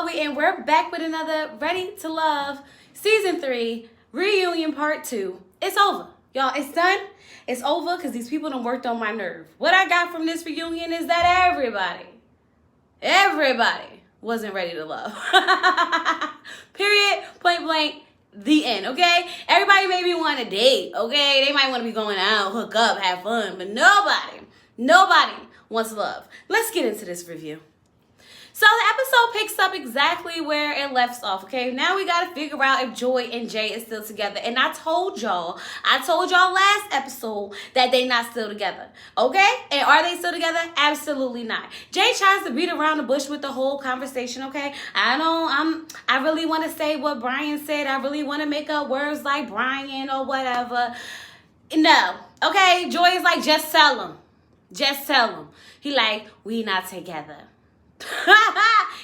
Chloe, and we're back with another Ready to Love Season 3 Reunion Part 2. It's over. Y'all, it's done. It's over because these people done worked on my nerve. What I got from this reunion is that everybody wasn't ready to love. Period. Point blank. The end, okay? Everybody maybe want to date, okay? They might want to be going out, hook up, have fun, but nobody wants love. Let's get into this review. So the episode picks up exactly where it left off, okay? Now we got to figure out if Joy and Jay is still together. And I told y'all last episode that they not still together, okay? And are they still together? Absolutely not. Jay tries to beat around the bush with the whole conversation, okay? I really want to say what Brian said. I really want to make up words like Brian or whatever. No, okay? Joy is like, just tell him. Just tell him. He like, we not together.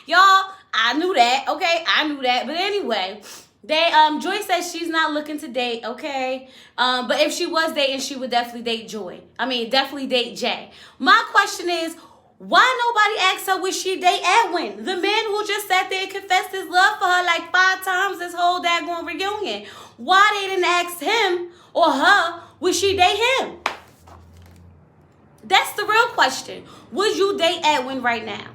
Y'all, I knew that, okay? I knew that. But anyway, Joy says she's not looking to date, okay? But if she was dating, she would definitely date definitely date Jay. My question is, why nobody asked her would she date Edwin? The man who just sat there and confessed his love for her like 5 times this whole daggone reunion. Why they didn't ask him or her would she date him? That's the real question. Would you date Edwin right now?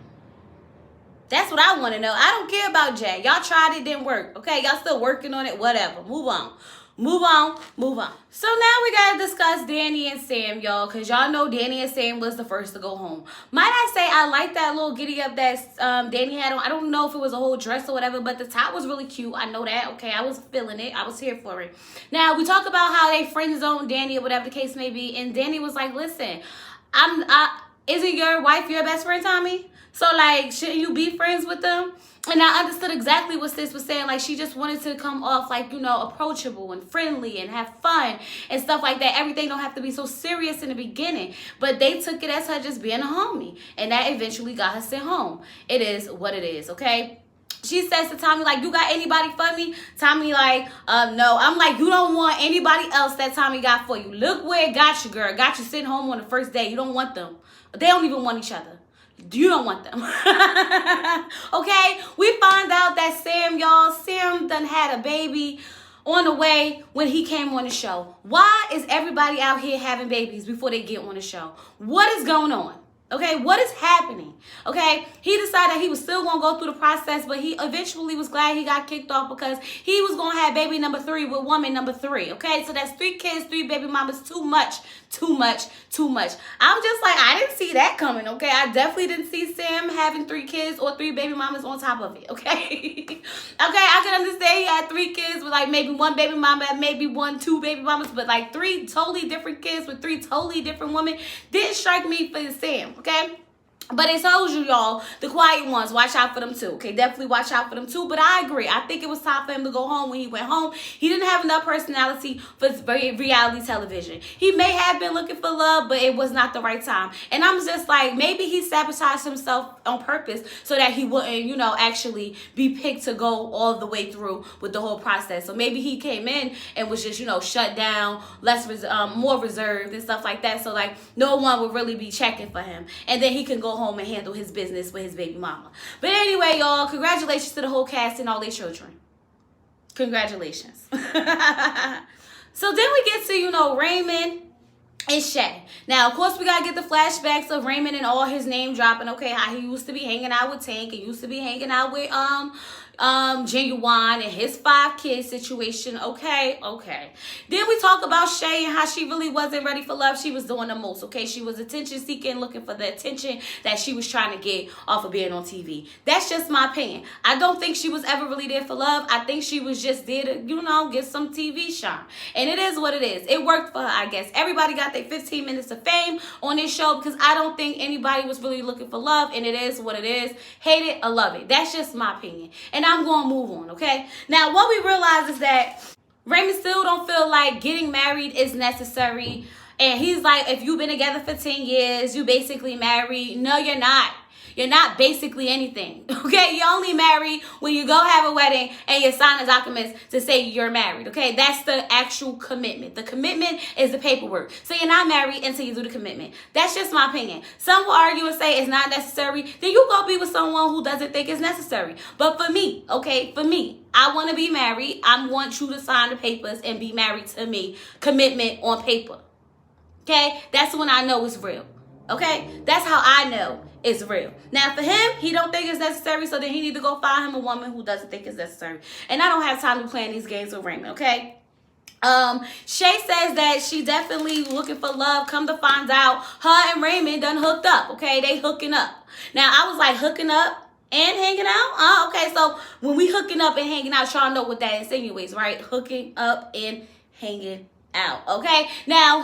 That's what I want to know. I don't care about Jay. Y'all tried it, didn't work. Okay, y'all still working on it, whatever. Move on. So now we got to discuss Danny and Sam, y'all, because y'all know Danny and Sam was the first to go home. Might I say I like that little giddy up that Danny had on. I don't know if it was a whole dress or whatever, but the top was really cute. I know that. Okay, I was feeling it. I was here for it. Now, we talk about how they friend zoned Danny or whatever the case may be, and Danny was like, listen, isn't your wife your best friend, Tommy? So, like, shouldn't you be friends with them? And I understood exactly what Sis was saying. Like, she just wanted to come off, like, you know, approachable and friendly and have fun and stuff like that. Everything don't have to be so serious in the beginning. But they took it as her just being a homie. And that eventually got her sent home. It is what it is, okay? She says to Tommy, like, you got anybody for me? Tommy, like, no. I'm like, you don't want anybody else that Tommy got for you. Look where it got you, girl. Got you sitting home on the first day. You don't want them. They don't even want each other. You don't want them. Okay? We find out that Sam done had a baby on the way when he came on the show. Why is everybody out here having babies before they get on the show? What is going on? Okay, what is happening? Okay, he decided that he was still going to go through the process, but he eventually was glad he got kicked off because he was going to have baby number 3 with woman number 3. Okay, so that's 3 kids, 3 baby mamas, too much. I'm just like, I didn't see that coming, okay? I definitely didn't see Sam having 3 kids or 3 baby mamas on top of it, okay? Okay, I can understand he had 3 kids with like maybe 1 baby mama and maybe 2 baby mamas, but like 3 totally different kids with 3 totally different women didn't strike me for Sam, okay? But it told you, y'all, the quiet ones, watch out for them too. Okay, definitely watch out for them too. But I agree. I think it was time for him to go home. When he went home, he didn't have enough personality for reality television. He may have been looking for love, but it was not the right time. And I'm just like, maybe he sabotaged himself on purpose so that he wouldn't, you know, actually be picked to go all the way through with the whole process. So maybe he came in and was just, you know, shut down, more reserved and stuff like that. So like no one would really be checking for him. And then he can go home and handle his business with his baby mama. But anyway, y'all, congratulations to the whole cast and all their children. Congratulations. So then we get to, you know, Raymond and Shea. Now, of course, we got to get the flashbacks of Raymond and all his name dropping. Okay, how he used to be hanging out with Tank and used to be hanging out with Genuine and his 5 kids situation. Okay. Then we talk about Shea and how she really wasn't ready for love. She was doing the most, okay? She was attention seeking, looking for the attention that she was trying to get off of being on TV. That's just my opinion. I don't think she was ever really there for love. I think she was just there to, you know, get some TV shine. And it is what it is. It worked for her, I guess. Everybody got their 15 minutes of fame on this show because I don't think anybody was really looking for love, and it is what it is. Hate it or love it. That's just my opinion. And I'm going to move on, okay? Now, what we realize is that Raymond still don't feel like getting married is necessary. And he's like, if you've been together for 10 years, you basically married. No, you're not. You're not basically anything, okay? You're only married when you go have a wedding and you sign the documents to say you're married, okay? That's the actual commitment. The commitment is the paperwork. So you're not married until you do the commitment. That's just my opinion. Some will argue and say it's not necessary. Then you go be with someone who doesn't think it's necessary. But for me, okay, for me, I want to be married. I want you to sign the papers and be married to me. Commitment on paper. Okay? That's when I know it's real. Okay? That's how I know it's real. Now, for him, he don't think it's necessary, so then he need to go find him a woman who doesn't think it's necessary. And I don't have time to be playing these games with Raymond, okay? Shea says that she definitely looking for love. Come to find out, her and Raymond done hooked up, okay? They hooking up. Now, I was like, hooking up and hanging out? Okay, so when we hooking up and hanging out, y'all know what that insinuates, right? Hooking up and hanging out, okay? Now,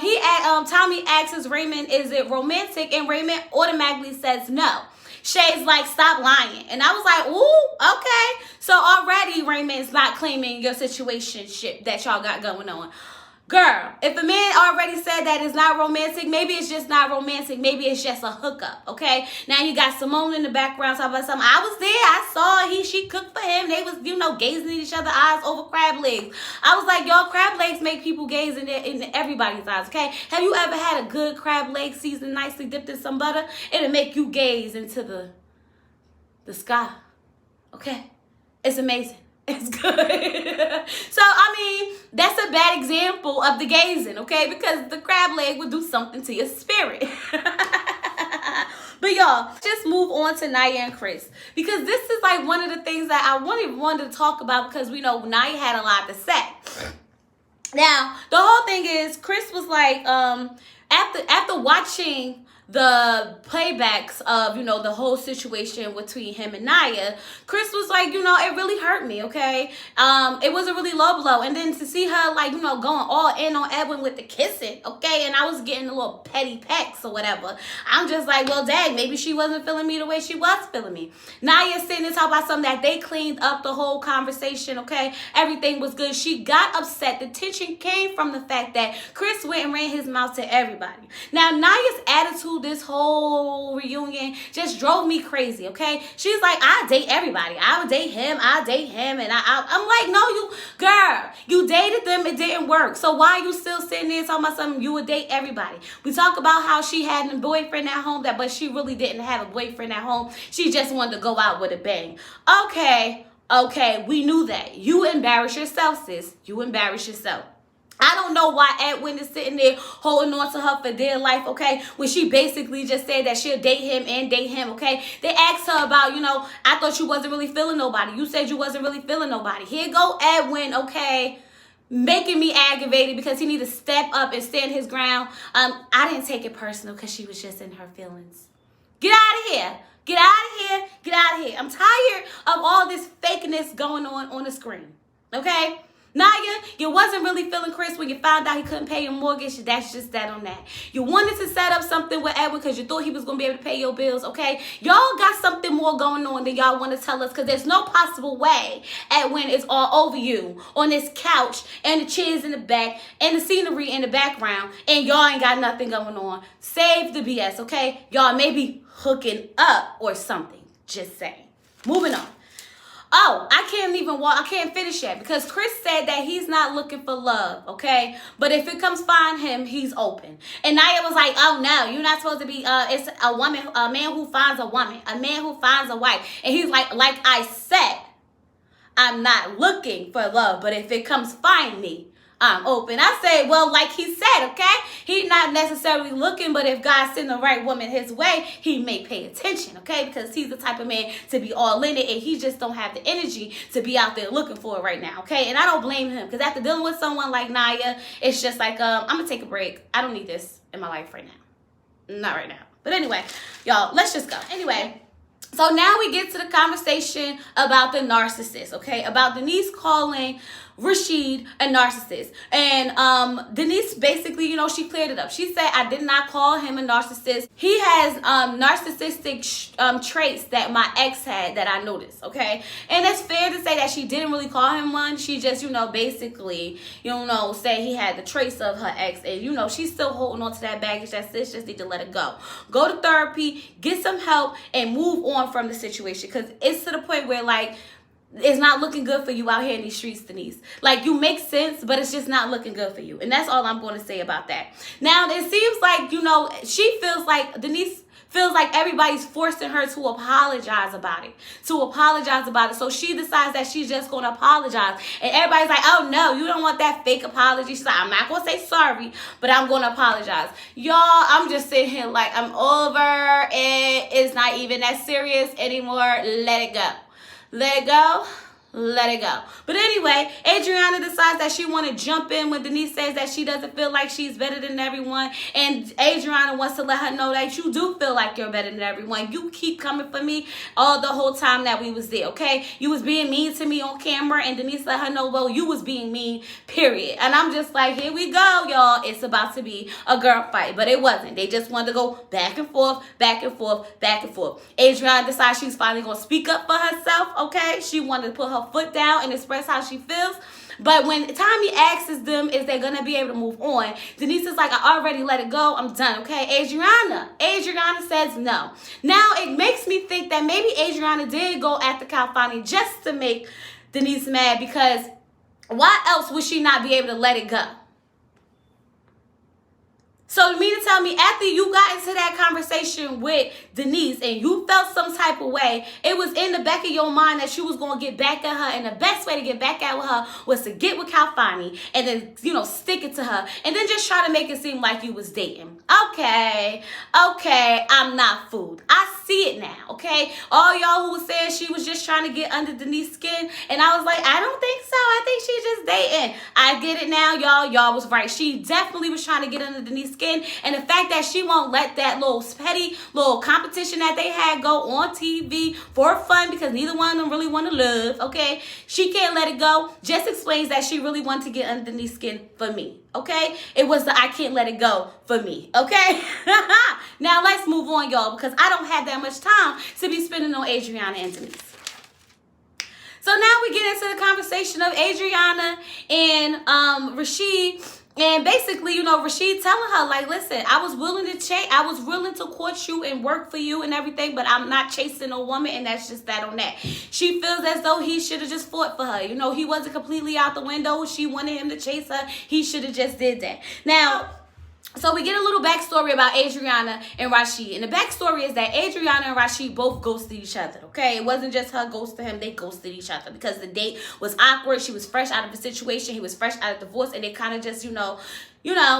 Tommy asks Raymond, is it romantic? And Raymond automatically says no. Shay's like, stop lying. And I was like, ooh, okay. So already Raymond's not claiming your situationship that y'all got going on. Girl, if a man already said that it's not romantic, maybe it's just not romantic. Maybe it's just a hookup, okay? Now you got Simone in the background talking about something. I was there. I saw she cooked for him. They was, gazing at each other's eyes over crab legs. I was like, y'all, crab legs make people gaze in everybody's eyes, okay? Have you ever had a good crab leg seasoned nicely, dipped in some butter? It'll make you gaze into the sky, okay? It's amazing. It's good. So, I mean, that's a bad example of the gazing, okay? Because the crab leg would do something to your spirit. But y'all, just move on to Nia and Chris. Because this is like one of the things that I wanted to talk about, because we know Nia had a lot to say. Now, the whole thing is, Chris was like, after watching the playbacks of, the whole situation between him and Nia, Chris was like, it really hurt me, okay? It was a really low blow. And then to see her, like, going all in on Edwin with the kissing, okay? And I was getting a little petty pecks or whatever. I'm just like, well, dang, maybe she wasn't feeling me the way she was feeling me. Nia sitting and talking about something that they cleaned up the whole conversation, okay? Everything was good. She got upset. The tension came from the fact that Chris went and ran his mouth to everybody. Now, Nia's attitude this whole reunion just drove me crazy, okay? She's like, I date everybody. I would date him. I date him. And I'm like, no, girl, you dated them. It didn't work. So why are you still sitting there talking about something? You would date everybody. We talk about how she had a boyfriend at home, but she really didn't have a boyfriend at home. She just wanted to go out with a bang. Okay, we knew that. You embarrass yourself, sis. You embarrass yourself. I don't know why Edwin is sitting there holding on to her for dear life, okay? When she basically just said that she'll date him, okay? They asked her about, I thought you wasn't really feeling nobody. You said you wasn't really feeling nobody. Here go Edwin, okay? Making me aggravated because he need to step up and stand his ground. I didn't take it personal because she was just in her feelings. Get out of here. Get out of here. Get out of here. I'm tired of all this fakeness going on the screen, okay? Nia, you wasn't really feeling Chris when you found out he couldn't pay your mortgage. That's just that on that. You wanted to set up something with Edwin because you thought he was going to be able to pay your bills, okay? Y'all got something more going on than y'all want to tell us, because there's no possible way Edwin is all over you on this couch and the chairs in the back and the scenery in the background, and y'all ain't got nothing going on. Save the BS, okay? Y'all may be hooking up or something. Just saying. Moving on. Oh, I can't finish yet, because Chris said that he's not looking for love, okay? But if it comes find him, he's open. And Nia was like, oh no, you're not supposed to be, it's a man who finds a woman, a man who finds a wife. And he's like I said, I'm not looking for love, but if it comes find me, I'm open. I say, well, like he said, okay? He's not necessarily looking, but if God send the right woman his way, he may pay attention, okay? Because he's the type of man to be all in it, and he just don't have the energy to be out there looking for it right now, okay? And I don't blame him, because after dealing with someone like Nia, it's just like, I'm going to take a break. I don't need this in my life right now. Not right now. But anyway, y'all, let's just go. Anyway. So now we get to the conversation about the narcissist, okay? About Denise calling Rasheed a narcissist. And Denise basically, she cleared it up. She said, I did not call him a narcissist. He has narcissistic traits that my ex had that I noticed, okay? And it's fair to say that she didn't really call him one. She just, basically, say he had the traits of her ex. And, she's still holding on to that baggage. That sis just need to let it go. Go to therapy, get some help, and move on from the situation. Because it's to the point where, it's not looking good for you out here in these streets, Denise. You make sense, but it's just not looking good for you. And that's all I'm going to say about that. Now, it seems like, she feels like, Denise feels like everybody's forcing her to apologize about it. So she decides that she's just going to apologize. And everybody's like, oh, no, you don't want that fake apology. She's like, I'm not going to say sorry, but I'm going to apologize. Y'all, I'm just sitting here I'm over it. It's not even that serious anymore. Let it go. Let it go. Let it go. But anyway, Adriana decides that she want to jump in when Denise says that she doesn't feel like she's better than everyone. And Adriana wants to let her know that you do feel like you're better than everyone. You keep coming for me all the whole time that we was there, okay? You was being mean to me on camera, and Denise let her know, well, you was being mean, period. And I'm just like, here we go, y'all. It's about to be a girl fight. But it wasn't. They just wanted to go back and forth, back and forth, back and forth. Adriana decides she's finally going to speak up for herself, okay? She wanted to put her foot down and express how she feels. But when Tommy asks them if they're going to be able to move on, Denise is like, I already let it go. I'm done, okay? Adriana says no. Now, it makes me think that maybe Adriana did go after Calfani just to make Denise mad, because why else would she not be able to let it go? So you mean to tell me after you got into that conversation with Denise and you felt some type of way, it was in the back of your mind that you was going to get back at her, and the best way to get back at her was to get with Calfani and then, stick it to her and then just try to make it seem like you was dating. Okay, I'm not fooled. I see it now, okay? All y'all who was saying she was just trying to get under Denise's skin, and I was like, I don't think so. I think she's just dating. I get it now, y'all. Y'all was right. She definitely was trying to get under Denise's skin, and the fact that she won't let that little petty little competition that they had go on TV for fun, because neither one of them really want to love, okay? She can't let it go. Just explains that she really wanted to get under Denise's skin for me, okay? It was the I can't let it go for me, okay? Now let's move on, y'all, because I don't have that much time to be spending on Adriana and Denise. So now we get into the conversation of Adriana and Rasheed. And basically, Rasheed telling her, like, listen, I was willing to court you and work for you and everything, but I'm not chasing a woman, and that's just that on that. She feels as though he should have just fought for her. He wasn't completely out the window. She wanted him to chase her. He should have just did that. Now, so we get a little backstory about Adriana and Rasheed. And the backstory is that Adriana and Rasheed both ghosted each other, okay? It wasn't just her ghosting him. They ghosted each other because the date was awkward. She was fresh out of the situation. He was fresh out of divorce. And they kind of just,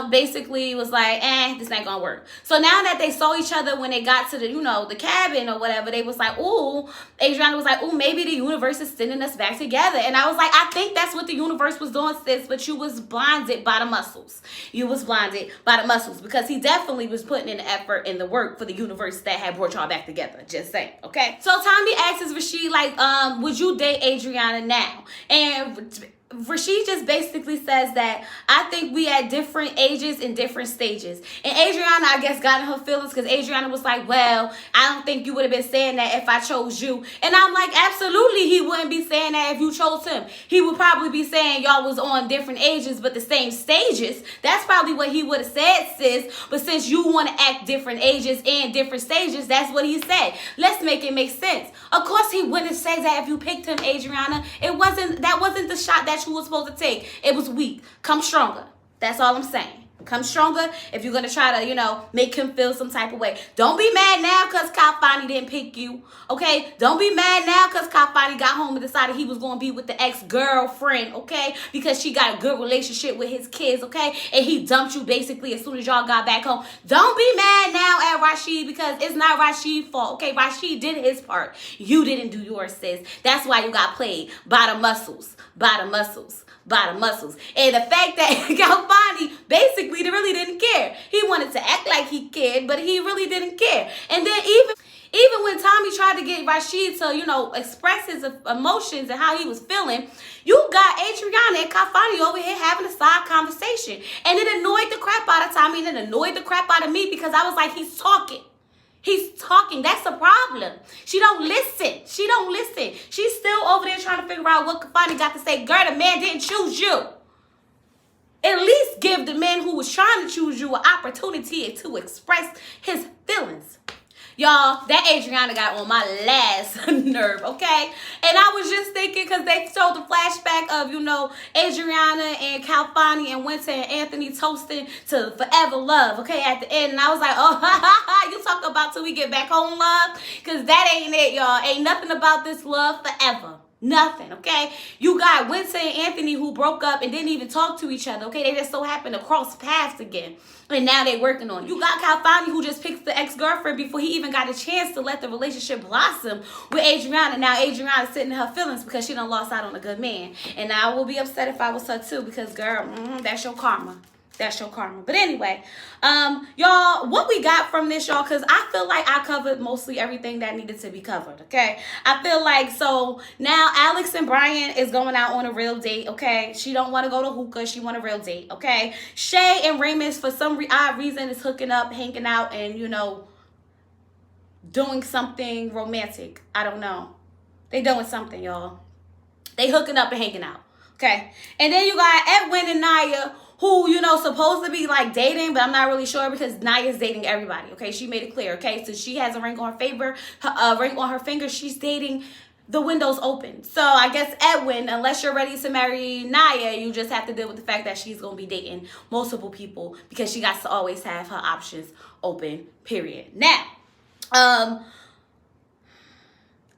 basically was like, this ain't gonna work. So now that they saw each other when they got to the, the cabin or whatever, they was like, ooh, Adriana was like, ooh, maybe the universe is sending us back together. And I was like, I think that's what the universe was doing, sis, but you was blinded by the muscles. You was blinded by the muscles, because he definitely was putting in the effort and the work for the universe that had brought y'all back together. Just saying, okay? So Tommy asks Rasheed, like, would you date Adriana now? And Rasheed just basically says that I think we at different ages and different stages. And Adriana, I guess, got in her feelings, because Adriana was like, well, I don't think you would have been saying that if I chose you. And I'm like, absolutely he wouldn't be saying that if you chose him. He would probably be saying y'all was on different ages but the same stages. That's probably what he would have said, sis. But since you want to act different ages and different stages, that's what he said. Let's make it make sense. Of course he wouldn't say that if you picked him, Adriana. That wasn't the shot that you was supposed to take. It was weak. Come stronger. That's all I'm saying. Come stronger if you're going to try to, make him feel some type of way. Don't be mad now because Calfani didn't pick you, okay? Don't be mad now because Calfani got home and decided he was going to be with the ex-girlfriend, okay? Because she got a good relationship with his kids, okay? And he dumped you basically as soon as y'all got back home. Don't be mad now at Rasheed, because it's not Rasheed's fault, okay? Rasheed did his part. You didn't do yours, sis. That's why you got played by the muscles. By the muscles. And the fact that Calfani basically really didn't care. He wanted to act like he cared, but he really didn't care. And then Even when Tommy tried to get Rasheed to, express his emotions and how he was feeling, you got Adriana and Kafani over here having a side conversation. And it annoyed the crap out of Tommy and it annoyed the crap out of me because I was like, he's talking. He's talking. That's a problem. She don't listen. She's still over there trying to figure out what Kafani got to say. Girl, the man didn't choose you. At least give the man who was trying to choose you an opportunity to express his feelings. Y'all, that Adriana got on my last nerve, okay? And I was just thinking, because they showed the flashback of, Adriana and Calfani and Winter and Anthony toasting to forever love, okay, at the end. And I was like, oh, you talk about till we get back home love? Because that ain't it, y'all. Ain't nothing about this love forever. Nothing, okay? You got Winter and Anthony who broke up and didn't even talk to each other, okay? They just so happened to cross paths again. And now they working on it. You got Calfani who just picked the ex-girlfriend before he even got a chance to let the relationship blossom with Adriana. Now Adriana's sitting in her feelings because she done lost out on a good man. And I will be upset if I was her too because, girl, that's your karma. That's your karma. But anyway, y'all, what we got from this, y'all, because I feel like I covered mostly everything that needed to be covered, okay? I feel like, so now Alex and Brian is going out on a real date, okay? She don't want to go to hookah. She want a real date, okay? Shea and Raymond, for some odd reason, is hooking up, hanging out, and, doing something romantic. I don't know. They doing something, y'all. They hooking up and hanging out, okay? And then you got Edwin and Nia, who, supposed to be, like, dating, but I'm not really sure because Nia's dating everybody, okay? She made it clear, okay? So she has a ring on her finger. She's dating the windows open. So I guess Edwin, unless you're ready to marry Nia, you just have to deal with the fact that she's going to be dating multiple people because she got to always have her options open, period. Now,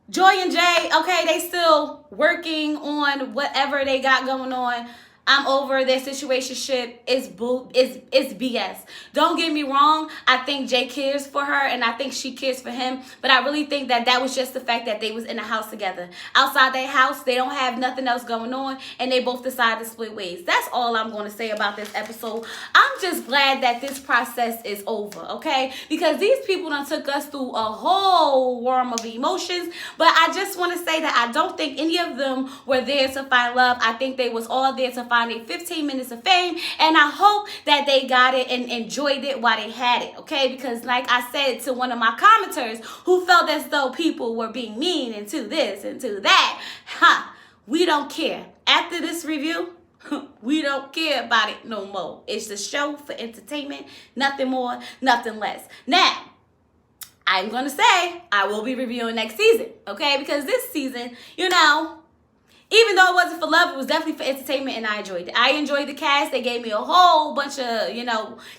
Joy and Jay, okay, they still working on whatever they got going on. I'm over their situationship. It's BS. Don't get me wrong. I think Jay cares for her and I think she cares for him. But I really think that was just the fact that they was in a house together. Outside their house, they don't have nothing else going on and they both decided to split ways. That's all I'm going to say about this episode. I'm just glad that this process is over, okay? Because these people done took us through a whole worm of emotions. But I just want to say that I don't think any of them were there to find love. I think they was all there to find 15 minutes of fame, and I hope that they got it and enjoyed it while they had it, okay? Because like I said to one of my commenters who felt as though people were being mean and to this and to that, we don't care. After this review, we don't care about it no more. It's a show for entertainment, nothing more, nothing less. Now, I'm going to say I will be reviewing next season, okay? Because this season, even though it wasn't for love, it was definitely for entertainment, and I enjoyed it. I enjoyed the cast. They gave me a whole bunch of,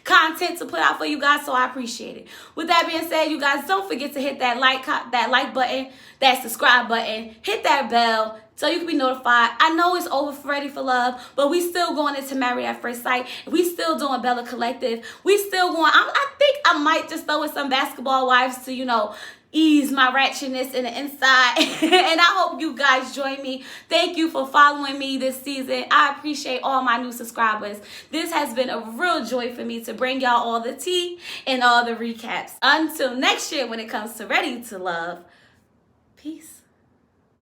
content to put out for you guys, so I appreciate it. With that being said, you guys, don't forget to hit that like button, that subscribe button, hit that bell, so you can be notified. I know it's over for Ready for Love, but we still going into Married at First Sight. We still doing Bella Collective. We still going, I think I might just throw in some Basketball Wives to, ease my ratchetness in the inside. And I hope you guys join me. Thank you for following me this season. I appreciate all my new subscribers. This has been a real joy for me to bring y'all all the tea and all the recaps. Until next year when it comes to Ready to Love, peace.